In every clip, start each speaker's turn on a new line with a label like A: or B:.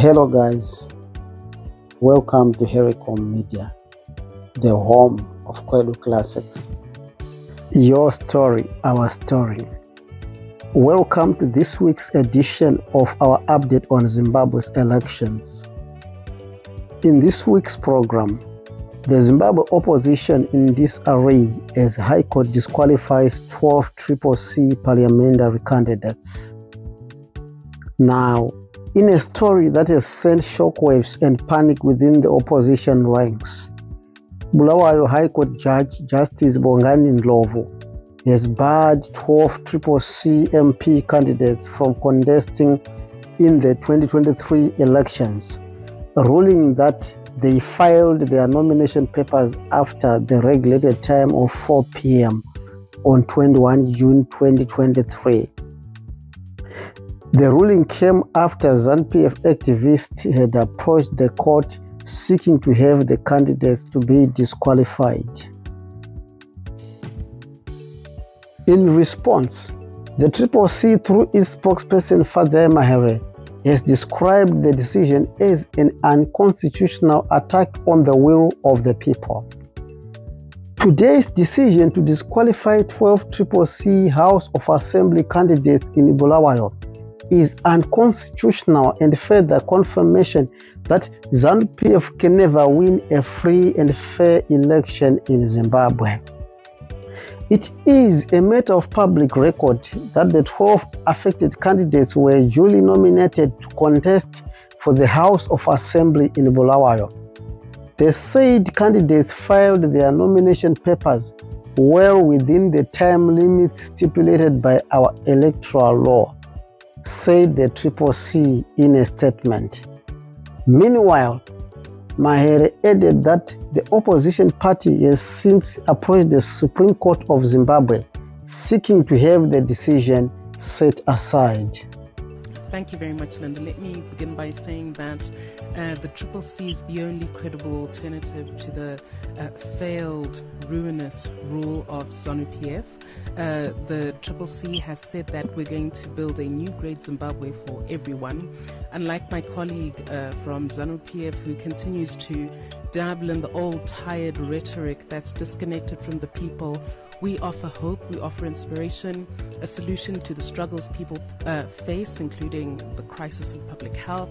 A: Hello guys, welcome to Harry Media, the home of Kwedu Classics. Your story, our story. Welcome to this week's edition of our update on Zimbabwe's elections. In this week's program, the Zimbabwe opposition in disarray as High Court disqualifies 12 CCC parliamentary candidates. Now, in a story that has sent shockwaves and panic within the opposition ranks, Bulawayo High Court Judge Justice Bongani Ndlovu has barred 12 CCC MP candidates from contesting in the 2023 elections, ruling that they filed their nomination papers after the regulated time of 4 p.m. on 21 June 2023. The ruling came after ZANU-PF activists had approached the court seeking to have the candidates to be disqualified. In response, the CCC, through its spokesperson Fadzai Mahere, has described the decision as an unconstitutional attack on the will of the people. Today's decision to disqualify 12 CCC House of Assembly candidates in Bulawayo is unconstitutional and further confirmation that ZANU-PF can never win a free and fair election in Zimbabwe. It is a matter of public record that the 12 affected candidates were duly nominated to contest for the House of Assembly in Bulawayo. The said candidates filed their nomination papers well within the time limits stipulated by our electoral law, said the CCC in a statement. Meanwhile, Mahere added that the opposition party has since approached the Supreme Court of Zimbabwe, seeking to have the decision set aside.
B: Thank you very much, Linda. Let me begin by saying that the CCC is the only credible alternative to the failed, ruinous rule of ZANU-PF. The CCC has said that we're going to build a new great Zimbabwe for everyone. Unlike my colleague from ZANU-PF, who continues to dabble in the old tired rhetoric that's disconnected from the people, we offer hope, we offer inspiration, a solution to the struggles people face, including the crisis in public health,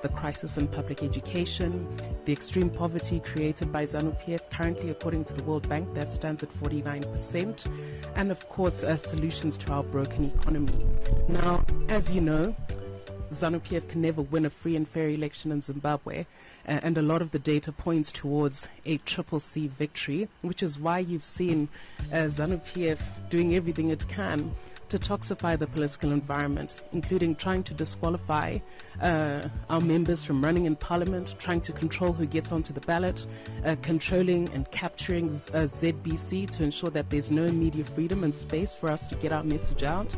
B: the crisis in public education, the extreme poverty created by ZANU-PF, currently according to the World Bank, that stands at 49%, and of course solutions to our broken economy. Now, as you know, ZANU-PF can never win a free and fair election in Zimbabwe, and a lot of the data points towards a CCC victory, which is why you've seen ZANU-PF doing everything it can to toxify the political environment, including trying to disqualify our members from running in parliament, trying to control who gets onto the ballot, controlling and capturing ZBC to ensure that there's no media freedom and space for us to get our message out,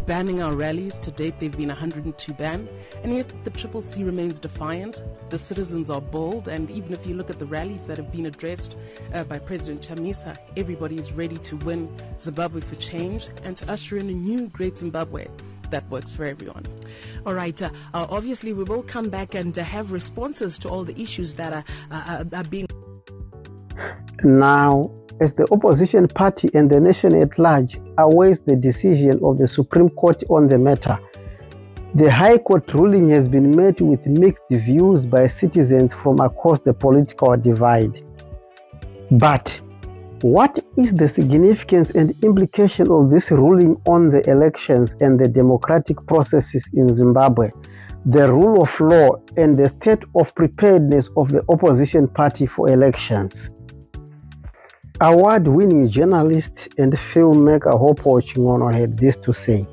B: banning our rallies. To date, there have been 102 banned, and yet the CCC remains defiant. The citizens are bold, and even if you look at the rallies that have been addressed by President Chamisa, everybody is ready to win Zimbabwe for change and to usher in a new great Zimbabwe that works for everyone.
C: All right. Obviously, we will come back and have responses to all the issues that are being.
A: Now, as the opposition party and the nation at large awaits the decision of the Supreme Court on the matter, the High Court ruling has been met with mixed views by citizens from across the political divide. But what is the significance and implication of this ruling on the elections and the democratic processes in Zimbabwe, the rule of law, and the state of preparedness of the opposition party for elections? Award-winning journalist and filmmaker Hopo Chingono had this to say: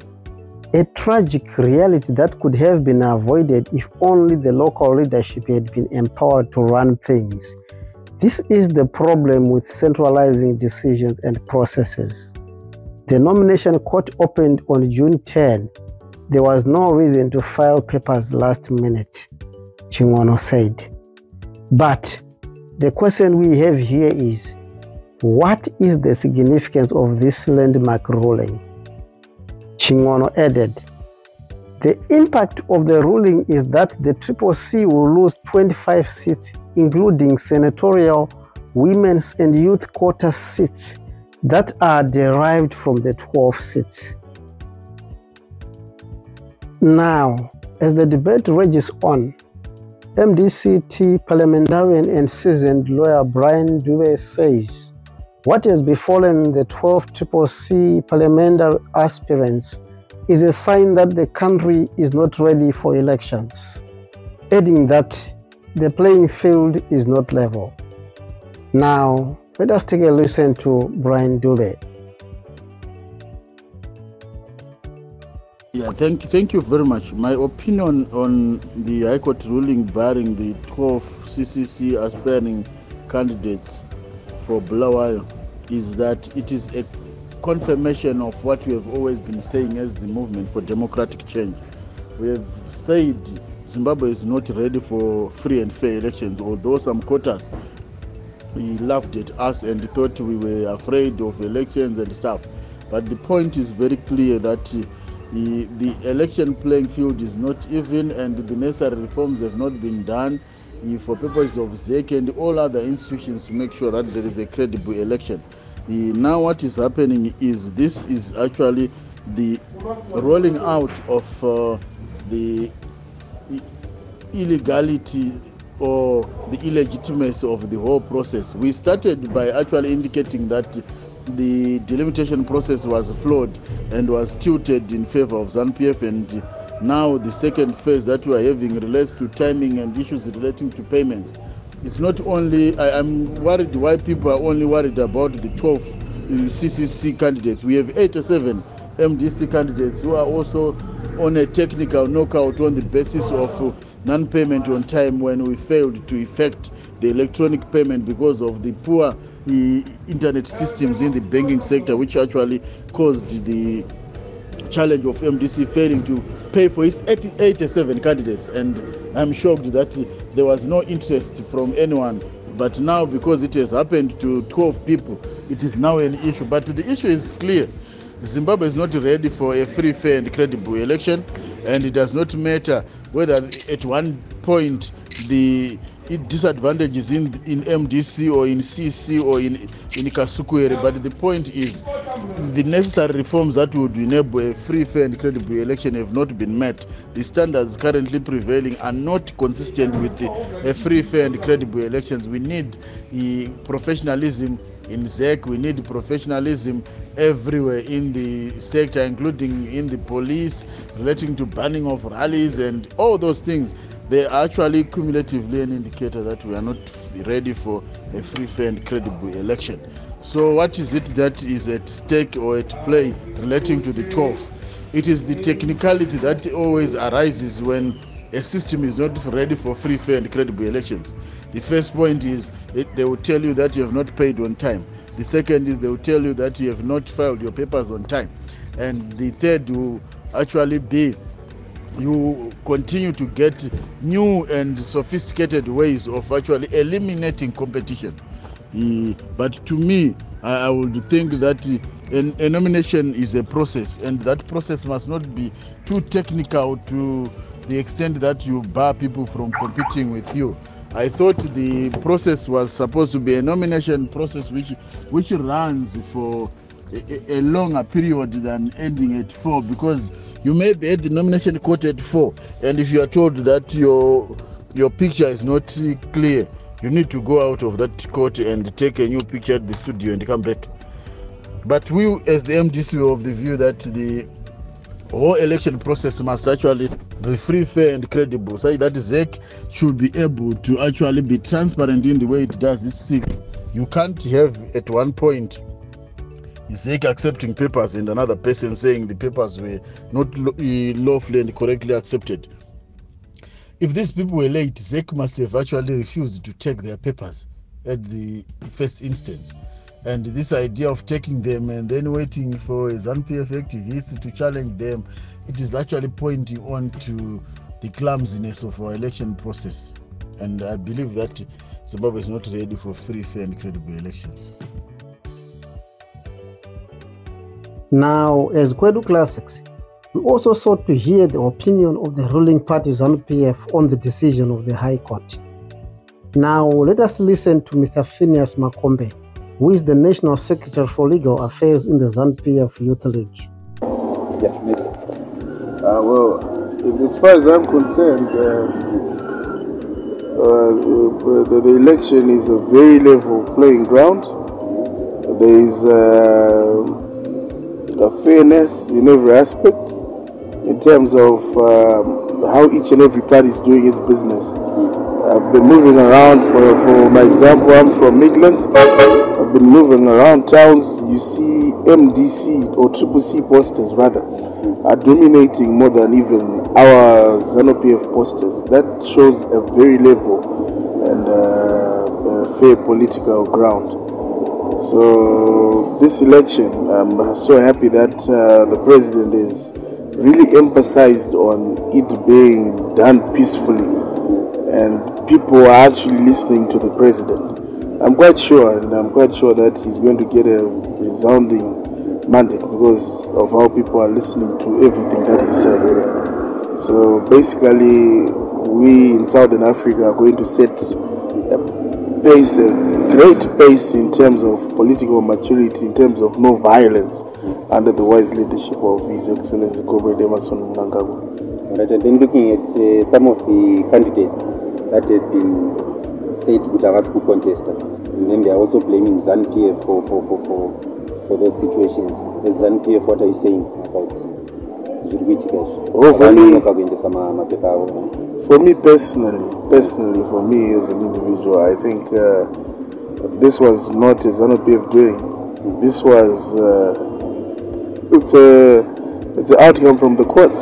A: a tragic reality that could have been avoided if only the local leadership had been empowered to run things. This is the problem with centralizing decisions and processes. The nomination court opened on June 10. There was no reason to file papers last minute, Chingono said. But the question we have here is, what is the significance of this landmark ruling? Chingono added, The impact of the ruling is that the CCC will lose 25 seats, including senatorial, women's and youth quota seats that are derived from the 12 seats. Now, as the debate rages on, MDCT parliamentarian and seasoned lawyer Brian Dube says what has befallen the 12 CCC parliamentary aspirants is a sign that the country is not ready for elections, adding that the playing field is not level. Now, let us take a listen to Brian Dube.
D: Yeah, thank you very much. My opinion on the High Court ruling barring the 12 CCC aspiring candidates for Bulawayo is that it is a confirmation of what we have always been saying as the movement for democratic change. We have said Zimbabwe is not ready for free and fair elections, although some quarters laughed at us and thought we were afraid of elections and stuff. But the point is very clear that the election playing field is not even, and the necessary reforms have not been done for purposes of ZEC and all other institutions to make sure that there is a credible election. Now what is happening is this is actually the rolling out of the illegality or the illegitimacy of the whole process. We started by actually indicating that the delimitation process was flawed and was tilted in favor of ZANU-PF, and now the second phase that we are having relates to timing and issues relating to payments. It's not only, I'm worried why people are only worried about the 12 CCC candidates. We have 87 MDC candidates who are also on a technical knockout on the basis of non-payment on time when we failed to effect the electronic payment because of the poor internet systems in the banking sector, which actually caused the challenge of MDC failing to pay for its 87 candidates. And I'm shocked that there was no interest from anyone. But now, because it has happened to 12 people, it is now an issue. But the issue is clear. Zimbabwe is not ready for a free, fair and credible election, and it does not matter whether at one point the disadvantages in MDC or in CC or in Kasukwere, but the point is the necessary reforms that would enable a free, fair and credible election have not been met. The standards currently prevailing are not consistent with a free, fair and credible elections. We need professionalism in ZEC, we need professionalism everywhere in the sector, including in the police, relating to banning of rallies and all those things. They are actually cumulatively an indicator that we are not ready for a free, fair and credible election. So what is it that is at stake or at play relating to the 12? It is the technicality that always arises when a system is not ready for free, fair and credible elections. The first point is they will tell you that you have not paid on time. The second is they will tell you that you have not filed your papers on time. And the third will actually be you continue to get new and sophisticated ways of actually eliminating competition. But to me, I would think that a nomination is a process, and that process must not be too technical to the extent that you bar people from competing with you. I thought the process was supposed to be a nomination process which runs for a longer period than ending at 4, because you may be at the nomination court at 4, and if you are told that your picture is not clear, you need to go out of that court and take a new picture at the studio and come back. But we as the MDC are of the view that the whole election process must actually be free, fair and credible, so that ZEC should be able to actually be transparent in the way it does this thing. You can't have at one point ZEC accepting papers and another person saying the papers were not lawfully and correctly accepted. If these people were late, ZEC must have actually refused to take their papers at the first instance. And this idea of taking them and then waiting for a ZANU-PF activist to challenge them, it is actually pointing on to the clumsiness of our election process. And I believe that Zimbabwe is not ready for free, fair and credible elections.
A: Now, as Kwedu Classics, We also sought to hear the opinion of the ruling party ZANU-PF on the decision of the High Court. Now, let us listen to Mr. Phineas Makombe, who is the National Secretary for Legal Affairs in the ZANU-PF Youth League.
E: Yes, well, as far as I'm concerned, the election is a very level playing ground. There is a fairness in every aspect in terms of how each and every party is doing its business. I've been moving around, for my example, I'm from Midlands. I've been moving around towns. You see MDC or CCC posters rather are dominating more than even our ZANU-PF posters. That shows a very level and fair political ground. So this election, I'm so happy that the president is really emphasized on it being done peacefully, and people are actually listening to the president. I'm quite sure that he's going to get a resounding mandate because of how people are listening to everything that he's saying. So basically, we in Southern Africa are going to set a pace, a great pace in terms of political maturity, in terms of no violence, under the wise leadership of His Excellency Comrade Emerson Mnangagwa.
F: Right, and then looking at some of the candidates that have been said to be contested, and then they are also blaming ZANU-PF for those situations. As ZANU-PF, what are you saying about
E: For me personally, for me as an individual, I think this was not a ZANU-PF doing. This was it's an outcome from the courts,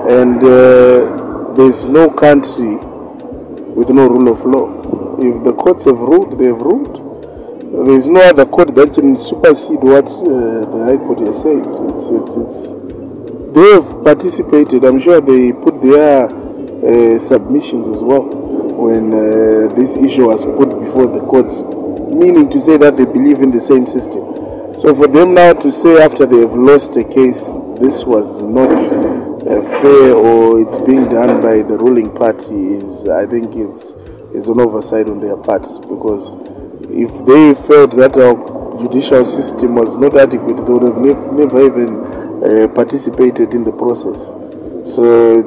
E: and there's no country with no rule of law. If the courts have ruled, they have ruled. There's no other court that can supersede what the High Court has said. They have participated. I'm sure they put their submissions as well when this issue was put before the courts, meaning to say that they believe in the same system. So for them now to say after they have lost a case, this was not fair or it's being done by the ruling party, is, I think it's an oversight on their part, because if they felt that our judicial system was not adequate, they would have never even participated in the process. So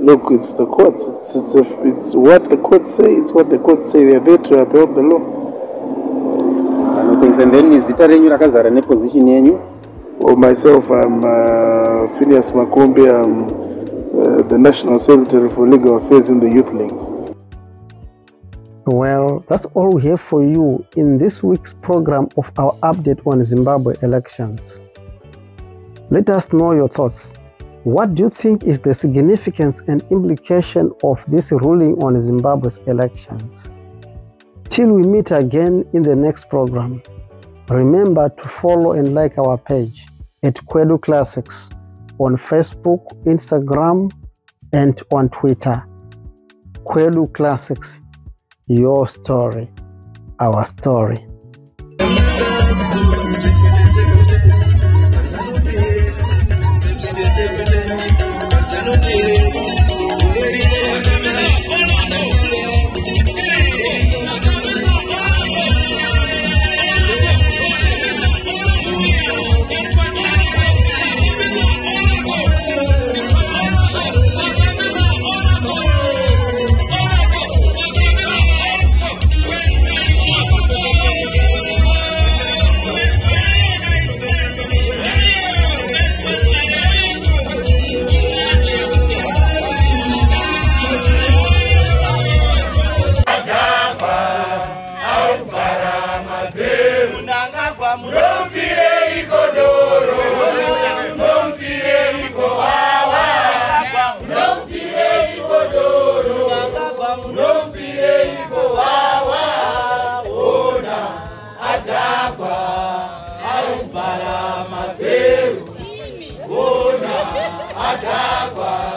E: look, it's the courts. It's what the courts say. It's what the courts say. They are there to uphold the law.
F: And then is it a position in?
E: Well, myself, I'm Phineas Makombe. I'm the National Secretary for Legal Affairs in the Youth League.
A: Well, that's all we have for you in this week's program of our update on Zimbabwe elections. Let us know your thoughts. What do you think is the significance and implication of this ruling on Zimbabwe's elections? Till we meet again in the next program, remember to follow and like our page at Kwedu Classics on Facebook, Instagram, and on Twitter. Kwedu Classics, your story, our story.
G: Para Mazeiro, Ona, Adagua.